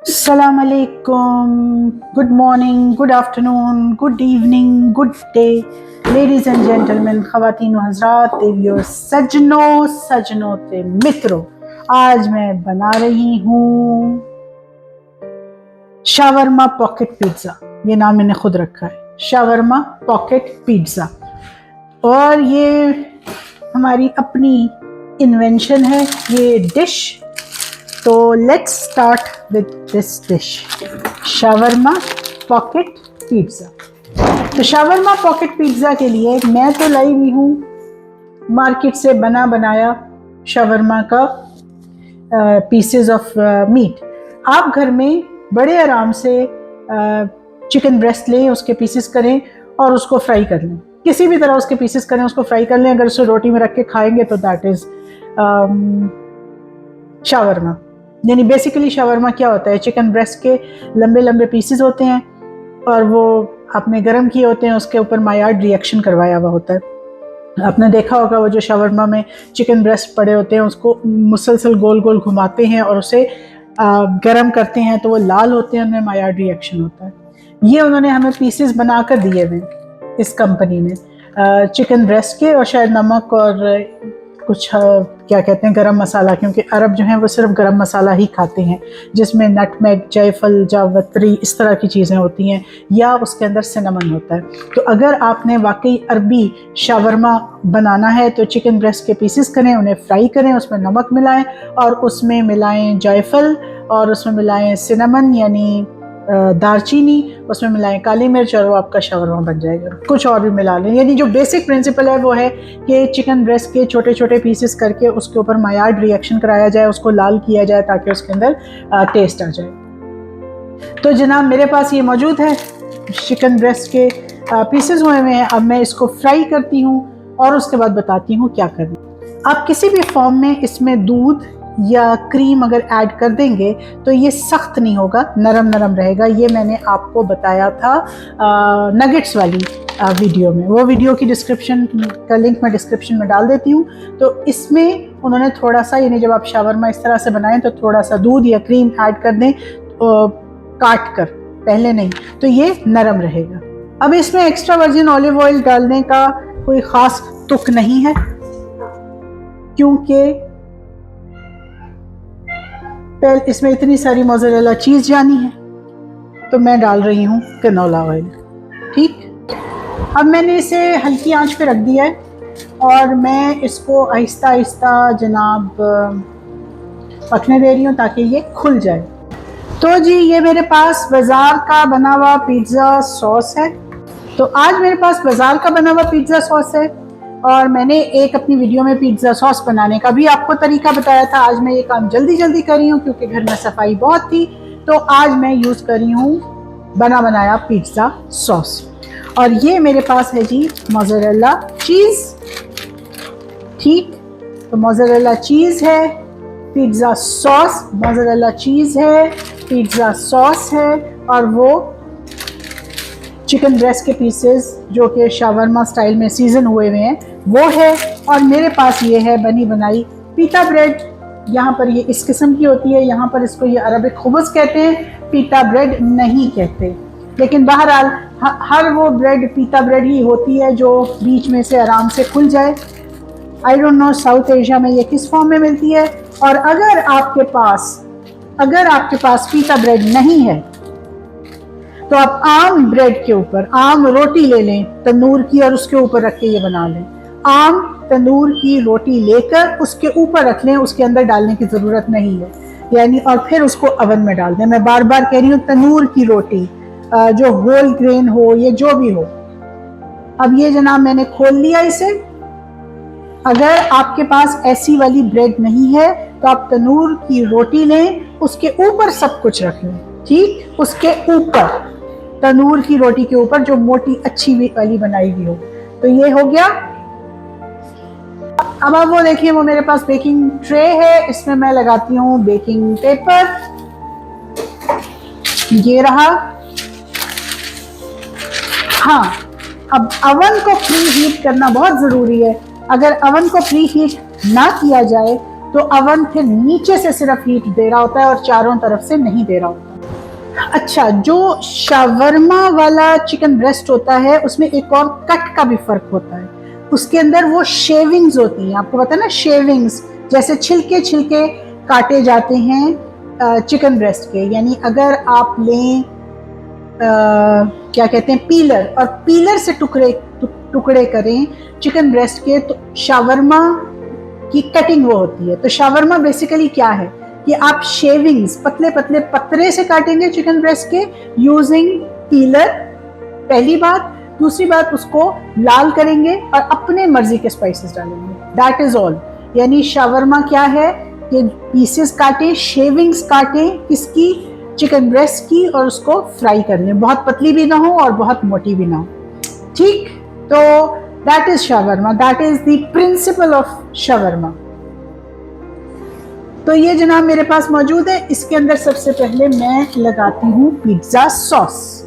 अस्सलाम अलैकुम, good morning, good afternoon, good evening, good day, ladies and gentleman, ख़वातीन व हज़रात, देवियों, सजनों सजनों ते मित्रों, आज मैं बना रही हूँ शावरमा पॉकेट पिज़्ज़ा। ये नाम मैंने खुद रखा है, शावरमा पॉकेट पिज़्ज़ा। और ये हमारी अपनी इन्वेंशन है ये डिश। तो let's start with this dish, shawarma pocket pizza. तो शावरमा पॉकेट पिज़्ज़ा के लिए मैं तो लाई हुई हूँ मार्केट से बना बनाया शावरमा का पीसेस ऑफ मीट। आप घर में बड़े आराम से चिकन ब्रेस्ट लें, उसके पीसेस करें और उसको फ्राई कर लें। किसी भी तरह उसके पीसेस करें, उसको फ्राई कर लें। अगर उसे रोटी में रख के खाएंगे तो दैट इज़ शावरमा। यानी बेसिकली शावरमा क्या होता है, चिकन ब्रेस्ट के लंबे लंबे पीसेस होते हैं और वो आपने गर्म किए होते हैं, उसके ऊपर मायार्ड रिएक्शन करवाया हुआ होता है। आपने देखा होगा वो जो शावरमा में चिकन ब्रेस्ट पड़े होते हैं उसको मुसलसल गोल गोल घुमाते हैं और उसे गर्म करते हैं तो वो लाल होते हैं, उनमें मायार्ड रिएक्शन होता है। ये उन्होंने हमें पीसेस बनाकर दिए हुए इस कंपनी ने चिकन ब्रेस्ट के, और शायद नमक और कुछ क्या कहते हैं गरम मसाला, क्योंकि अरब जो हैं वो सिर्फ गरम मसाला ही खाते हैं जिसमें नटमेग, जायफल, जावित्री इस तरह की चीज़ें होती हैं, या उसके अंदर सिनेमन होता है। तो अगर आपने वाकई अरबी शावरमा बनाना है तो चिकन ब्रेस्ट के पीसेस करें, उन्हें फ्राई करें, उसमें नमक मिलाएं और उसमें मिलाएं जायफल और उसमें मिलाएं सिनेमन यानी दालचीनी, उसमें मिलाएं काली मिर्च और वो आपका शावरमा बन जाएगा। कुछ और भी मिला लें। यानी जो बेसिक प्रिंसिपल है वो है कि चिकन ब्रेस्ट के छोटे छोटे पीसेस करके उसके ऊपर मायार्ड रिएक्शन कराया जाए, उसको लाल किया जाए ताकि उसके अंदर टेस्ट आ जाए। तो जनाब मेरे पास ये मौजूद है, चिकन ब्रेस्ट के पीसेस हुए हुए हैं। अब मैं इसको फ्राई करती हूँ और उसके बाद बताती हूँ क्या करना। आप किसी भी फॉर्म में इसमें दूध या क्रीम अगर ऐड कर देंगे तो ये सख्त नहीं होगा, नरम नरम रहेगा। ये मैंने आपको बताया था नगेट्स वाली वीडियो में। वो वीडियो की डिस्क्रिप्शन का लिंक मैं डिस्क्रिप्शन में डाल देती हूँ। तो इसमें उन्होंने थोड़ा सा, यानी जब आप शावरमा इस तरह से बनाएं तो थोड़ा सा दूध या क्रीम ऐड कर दें काट कर, पहले नहीं, तो ये नरम रहेगा। अब इसमें एक्स्ट्रा वर्जिन ऑलिव ऑयल डालने का कोई ख़ास तुक नहीं है, क्योंकि इसमें इतनी सारी मोज़रेला चीज़ जानी है, तो मैं डाल रही हूँ कैनोला ऑयल। ठीक, अब मैंने इसे हल्की आंच पे रख दिया है और मैं इसको आहिस्ता आहिस्ता जनाब पकने दे रही हूँ ताकि ये खुल जाए। तो जी ये मेरे पास बाज़ार का बना हुआ पिज़्ज़ा सॉस है। तो आज मेरे पास बाज़ार का बना हुआ पिज़्ज़ा सॉस है और मैंने एक अपनी वीडियो में पिज़्ज़ा सॉस बनाने का भी आपको तरीका बताया था। आज मैं ये काम जल्दी जल्दी कर रही हूँ क्योंकि घर में सफाई बहुत थी, तो आज मैं यूज़ कर रही हूँ बना बनाया पिज़्ज़ा सॉस। और ये मेरे पास है जी मोज़रेला चीज़। ठीक, तो मोज़रेला चीज़ है, पिज़्ज़ा सॉस, मोज़रेला चीज़ है, पिज़्ज़ा सॉस है और वो चिकन ब्रेस्ट के पीसेस जो कि शावरमा स्टाइल में सीजन हुए हुए हैं वो है। और मेरे पास ये है बनी बनाई पीटा ब्रेड। यहाँ पर ये इस किस्म की होती है, यहाँ पर इसको ये अरबिक खुबज़ कहते हैं, पीटा ब्रेड नहीं कहते। लेकिन बहरहाल हर वो ब्रेड पीटा ब्रेड ही होती है जो बीच में से आराम से खुल जाए। I don't know south Asia में ये किस फॉर्म में मिलती है। और अगर आपके पास पीटा ब्रेड नहीं है तो आप आम ब्रेड के ऊपर आम रोटी ले लें तंदूर की और उसके ऊपर रख के ये बना लें। आम तंदूर की रोटी लेकर उसके ऊपर रख लें, उसके अंदर डालने की ज़रूरत नहीं है, यानी और फिर उसको अवन में डाल दें। मैं बार बार कह रही हूँ तंदूर की रोटी, जो होल ग्रेन हो या जो भी हो। अब ये जनाब मैंने खोल लिया इसे। अगर आपके पास ऐसी वाली ब्रेड नहीं है तो आप तंदूर की रोटी लें, उसके ऊपर सब कुछ रख लें। ठीक, उसके ऊपर तंदूर की रोटी के ऊपर जो मोटी अच्छी वाली बनाई हुई हो। तो ये हो गया। अब आप वो देखिए, वो मेरे पास बेकिंग ट्रे है, इसमें मैं लगाती हूँ बेकिंग पेपर। ये रहा। हाँ, अब अवन को प्री हीट करना बहुत ज़रूरी है। अगर अवन को प्री हीट ना किया जाए तो अवन फिर नीचे से सिर्फ हीट दे रहा होता है और चारों तरफ से नहीं दे रहा होता। अच्छा, जो शावरमा वाला चिकन ब्रेस्ट होता है उसमें एक और कट का भी फर्क होता है। उसके अंदर वो शेविंग्स होती हैं, आपको पता है ना, शेविंग्स जैसे छिलके छिलके काटे जाते हैं चिकन ब्रेस्ट के। यानी अगर आप लें क्या कहते हैं, पीलर, और पीलर से टुकड़े करें चिकन ब्रेस्ट के, तो शावरमा की कटिंग वो होती है। तो शावरमा बेसिकली क्या है कि आप शेविंग्स पतले पतले पतरे से काटेंगे चिकन ब्रेस्ट के यूजिंग पीलर, पहली बात। दूसरी बात, उसको लाल करेंगे और अपने मर्जी के स्पाइसेस डालेंगे, दैट इज ऑल। यानी शावरमा क्या है कि पीसेस काटे, शेविंग्स काटे किसकी, चिकन ब्रेस्ट की, और उसको फ्राई कर लें, बहुत पतली भी ना हो और बहुत मोटी भी ना हो। ठीक, तो that is shawarma, that is the principle of shawarma. तो ये जनाब मेरे पास मौजूद है। इसके अंदर सबसे पहले मैं लगाती हूँ पिज्जा सॉस।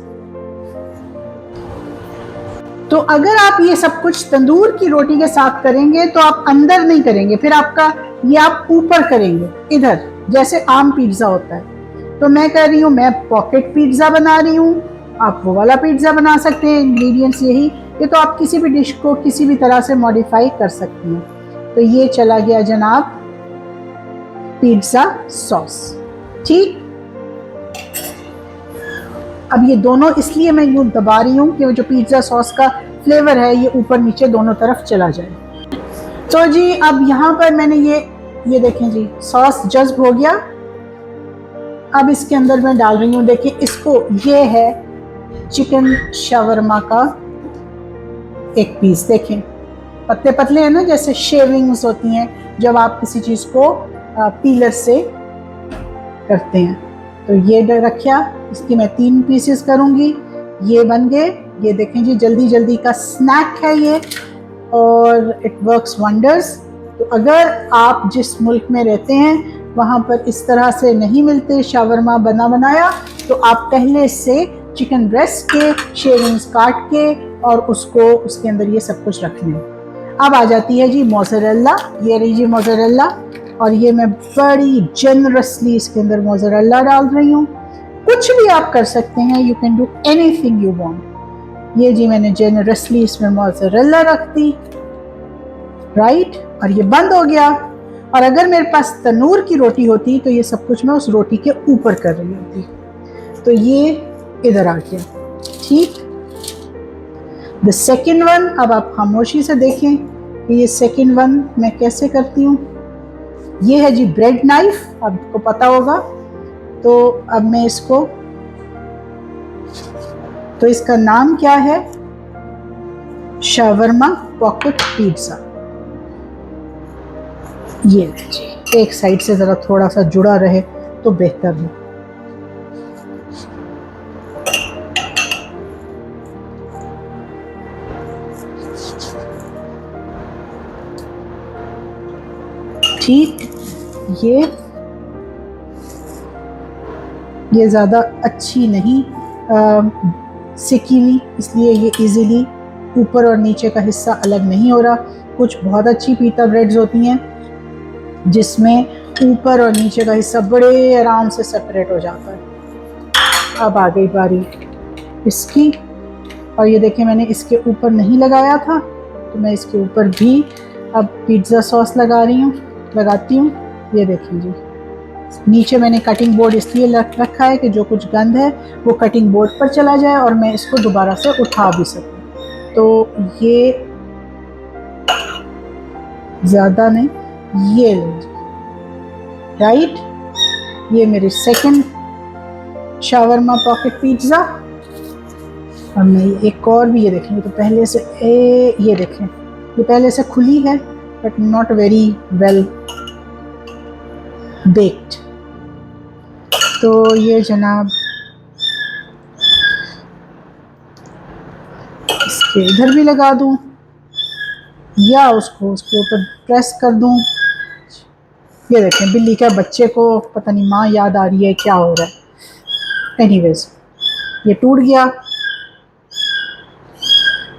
तो अगर आप ये सब कुछ तंदूर की रोटी के साथ करेंगे तो आप अंदर नहीं करेंगे, फिर आपका ये आप ऊपर करेंगे इधर, जैसे आम पिज्जा होता है। तो मैं कह रही हूँ, मैं पॉकेट पिज्जा बना रही हूँ, आप वो वाला पिज्जा बना सकते हैं। इंग्रेडिएंट्स यही, ये तो आप किसी भी डिश को किसी भी तरह से मॉडिफाई कर सकते हैं। तो ये चला गया जनाब पिज्जा सॉस। ठीक, अब ये दोनों इसलिए मैं यूं दबा रही हूँ कि जो पिज्जा सॉस का फ्लेवर है ये ऊपर नीचे दोनों तरफ चला जाए। तो जी अब यहाँ पर मैंने ये देखें जी, सॉस जज्ब हो गया। अब इसके अंदर मैं डाल रही हूँ, देखिए इसको, ये है चिकन शावरमा का एक पीस, देखें पतले पतले है ना, जैसे शेविंग्स होती हैं जब आप किसी चीज को पीलर से करते हैं। तो ये रखा, इसकी मैं 3 पीसेस करूंगी, ये बन गए। ये देखें जी, जल्दी जल्दी का स्नैक है ये, और इट वर्क्स वंडर्स। तो अगर आप जिस मुल्क में रहते हैं वहाँ पर इस तरह से नहीं मिलते शावरमा बना बनाया, तो आप पहले से चिकन ब्रेस्ट के शेविंग्स काट के और उसको उसके अंदर ये सब कुछ रख लें। अब आ जाती है जी मोज़रेला, ये रही जी मोज़रेला, और ये मैं बड़ी जनरसली इसके अंदर मोज़रेला डाल रही हूँ। कुछ भी आप कर सकते हैं, you can do anything you want. ये जी मैंने जनरसली इसमें मोज़रेला रख दी, राइट, और ये बंद हो गया। और अगर मेरे पास तनूर की रोटी होती तो ये सब कुछ मैं उस रोटी के ऊपर कर रही होती। तो ये इधर आ गया। ठीक, द सेकेंड वन, अब आप खामोशी से देखें कि ये सेकेंड वन मैं कैसे करती हूँ। ये है जी ब्रेड नाइफ, आपको पता होगा। तो अब मैं इसको, तो इसका नाम क्या है, शावरमा पॉकेट पिज्जा। ये जी एक साइड से जरा थोड़ा सा जुड़ा रहे तो बेहतर है। ठीक, ये ज़्यादा अच्छी नहीं सिकी हुई, इसलिए ये इजीली ऊपर और नीचे का हिस्सा अलग नहीं हो रहा। कुछ बहुत अच्छी पीटा ब्रेड्स होती हैं जिसमें ऊपर और नीचे का हिस्सा बड़े आराम से सेपरेट हो जाता है। अब आ गई बारी इसकी, और ये देखें मैंने इसके ऊपर नहीं लगाया था, तो मैं इसके ऊपर भी अब पिज्ज़ा सॉस लगाती हूँ। ये देखें जी, नीचे मैंने कटिंग बोर्ड इसलिए रखा है कि जो कुछ गंद है वो कटिंग बोर्ड पर चला जाए और मैं इसको दोबारा से उठा भी सकूँ। तो ये ज़्यादा नहीं, ये राइट, ये मेरी सेकंड शावरमा पॉकेट पिज्ज़ा। और मैं एक और भी, ये देखेंगे तो पहले से ये देखें, ये पहले से खुली है but not very well baked. तो ये जनाब इसके इधर भी लगा दूं या उसको उसके ऊपर प्रेस कर दूं। ये देखें, बिल्ली क्या बच्चे को पता नहीं माँ याद आ रही है, क्या हो रहा है। एनीवेज, ये टूट गया।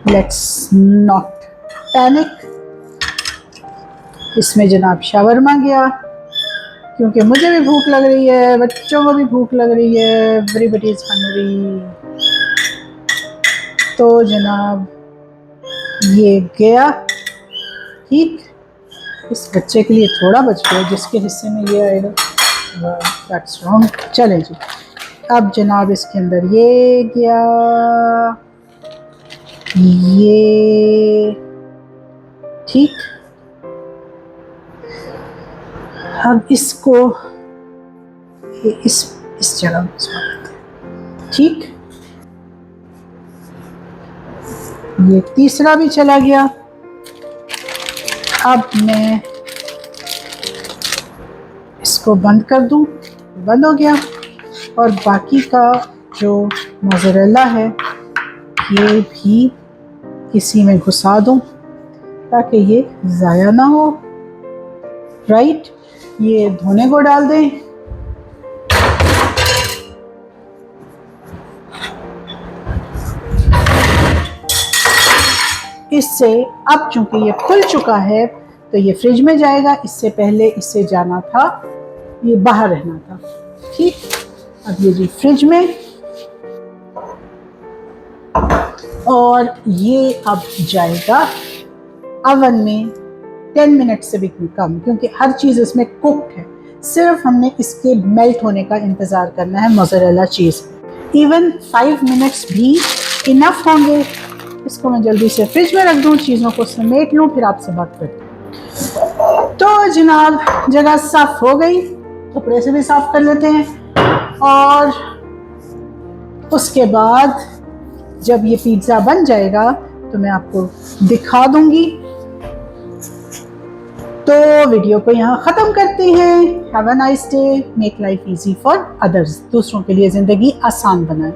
Let's not panic. इसमें जनाब शावरमा गया, क्योंकि मुझे भी भूख लग रही है, बच्चों को भी भूख लग रही है, एवरीबॉडी इज हंग्री। तो जनाब ये गया, ठीक। इस बच्चे के लिए थोड़ा बच गया जिसके हिस्से में ये आएगा, दैट्स रॉन्ग। चलें जी, अब जनाब इसके अंदर ये गया, ये ठीक। अब इसको इस जगह ठीक, ये तीसरा भी चला गया। अब मैं इसको बंद कर दूं, बंद हो गया। और बाकी का जो मोज़रेला है ये भी किसी में घुसा दूं ताकि ये ज़ाया ना हो, राइट। ये धोने को डाल दें। इससे अब चूंकि ये खुल चुका है तो ये फ्रिज में जाएगा, इससे पहले इससे जाना था, ये बाहर रहना था, ठीक। अब ये जी फ्रिज में, और ये अब जाएगा अवन में 10 मिनट से भी कम, क्योंकि हर चीज़ इसमें कुक्ड है, सिर्फ हमने इसके मेल्ट होने का इंतज़ार करना है। मोज़रेला चीज़ इवन 5 मिनट्स भी इनफ होंगे। इसको मैं जल्दी से फ्रिज में रख दूँ, चीज़ों को समेट लूँ, फिर आपसे बात करती हूँ। तो जनाब जगह साफ़ हो गई, कपड़े से भी साफ़ कर लेते हैं। और उसके बाद जब ये पिज़्ज़ा बन जाएगा तो मैं आपको दिखा दूंगी। तो वीडियो को यहाँ ख़त्म करते हैं। Have a nice day, make life easy for others. दूसरों के लिए ज़िंदगी आसान बनाएं।